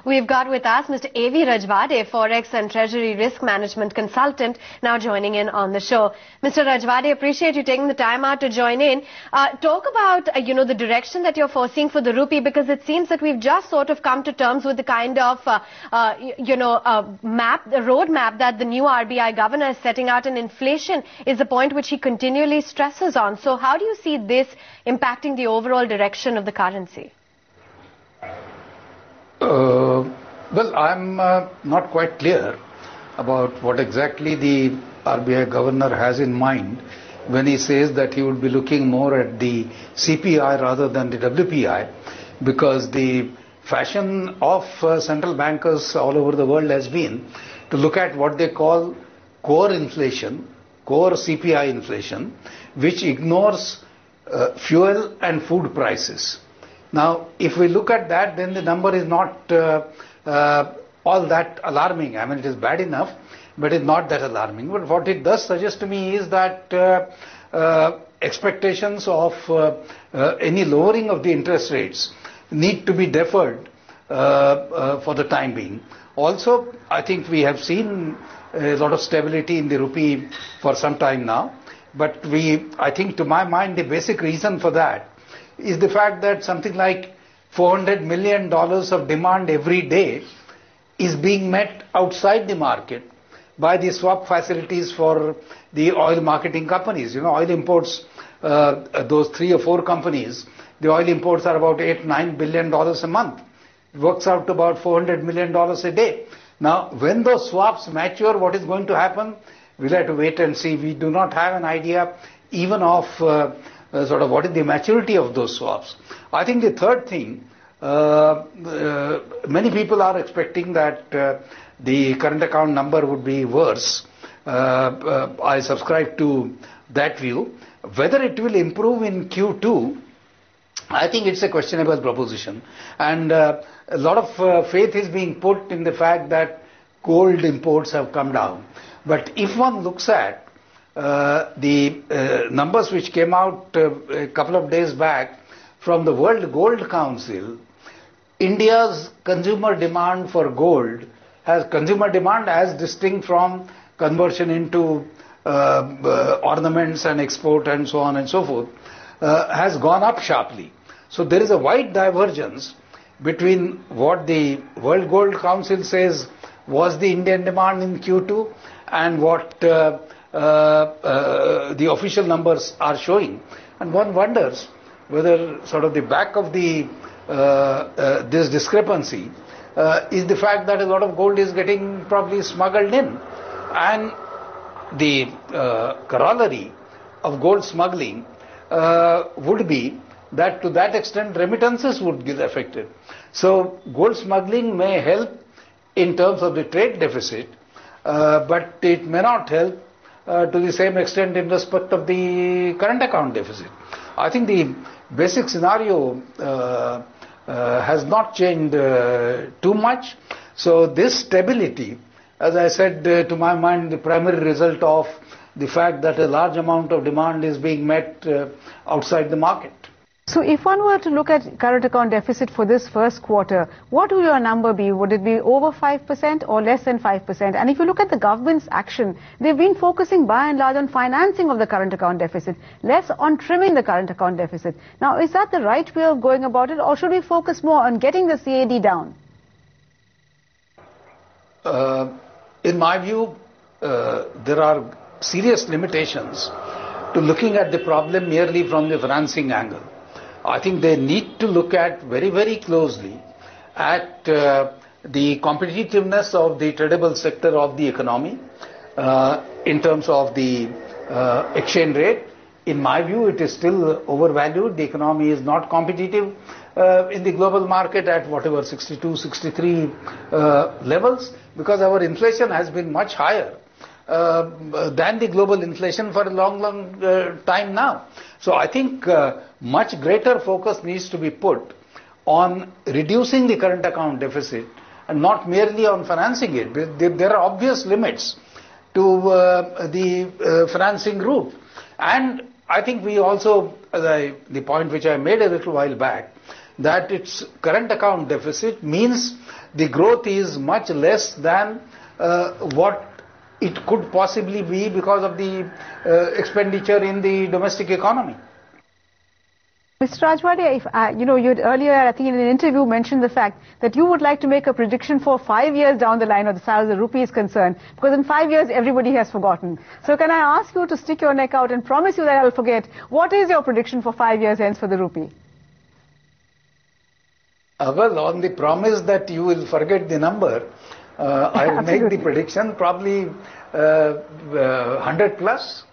We've got with us Mr. A.V. Rajwade, Forex and Treasury Risk Management Consultant, now joining in on the show. Mr. Rajwade, appreciate you taking the time out to join in. Talk about, the direction that you're foreseeing for the rupee, because it seems that we've just sort of come to terms with the kind of, roadmap that the new RBI governor is setting out, and inflation is the point which he continually stresses on. So how do you see this impacting the overall direction of the currency? Well, I'm not quite clear about what exactly the RBI governor has in mind when he says that he would be looking more at the CPI rather than the WPI, because the fashion of central bankers all over the world has been to look at what they call core inflation, core CPI inflation, which ignores fuel and food prices. Now, if we look at that, then the number is not all that alarming. I mean, it is bad enough, but it's not that alarming. But what it does suggest to me is that expectations of any lowering of the interest rates need to be deferred for the time being. Also, I think we have seen a lot of stability in the rupee for some time now. But I think to my mind, the basic reason for that is the fact that something like $400 million of demand every day is being met outside the market by the swap facilities for the oil marketing companies. Oil imports, those 3 or 4 companies, the oil imports are about $8-9 billion a month. It works out to about $400 million a day. Now, when those swaps mature, what is going to happen? We'll have to wait and see. We do not have an idea even of sort of what is the maturity of those swaps. I think the third thing, many people are expecting that the current account number would be worse. I subscribe to that view. Whether it will improve in Q2, I think it's a questionable proposition. And a lot of faith is being put in the fact that gold imports have come down. But if one looks at the numbers which came out a couple of days back from the World Gold Council, India's consumer demand for gold consumer demand as distinct from conversion into ornaments and export and so on and so forth, has gone up sharply. So there is a wide divergence between what the World Gold Council says was the Indian demand in Q2 and what the official numbers are showing. And one wonders whether sort of the back of this discrepancy is the fact that a lot of gold is getting probably smuggled in. And the corollary of gold smuggling would be that to that extent remittances would get affected. So gold smuggling may help in terms of the trade deficit, but it may not help to the same extent in respect of the current account deficit. I think the basic scenario has not changed too much. So this stability, as I said, to my mind, the primary result of the fact that a large amount of demand is being met outside the market. So if one were to look at current account deficit for this first quarter, what will your number be? Would it be over 5% or less than 5%? And if you look at the government's action, they've been focusing by and large on financing of the current account deficit, less on trimming the current account deficit. Now, is that the right way of going about it, or should we focus more on getting the CAD down? In my view, there are serious limitations to looking at the problem merely from the financing angle. I think they need to look at very, very closely at the competitiveness of the tradable sector of the economy in terms of the exchange rate. In my view, it is still overvalued. The economy is not competitive in the global market at whatever 62, 63 levels, because our inflation has been much higher than the global inflation for a long time now. So I think much greater focus needs to be put on reducing the current account deficit and not merely on financing it. There are obvious limits to the financing route. And I think we also, the point which I made a little while back, that its current account deficit means the growth is much less than what it could possibly be because of the expenditure in the domestic economy. Mr. Rajwadia, you had earlier, I think in an interview, mentioned the fact that you would like to make a prediction for 5 years down the line as far as the rupee is concerned, because in 5 years everybody has forgotten. So can I ask you to stick your neck out and promise you that I'll forget? What is your prediction for 5 years hence for the rupee? Well, on the promise that you will forget the number, I will make the prediction probably 100 plus.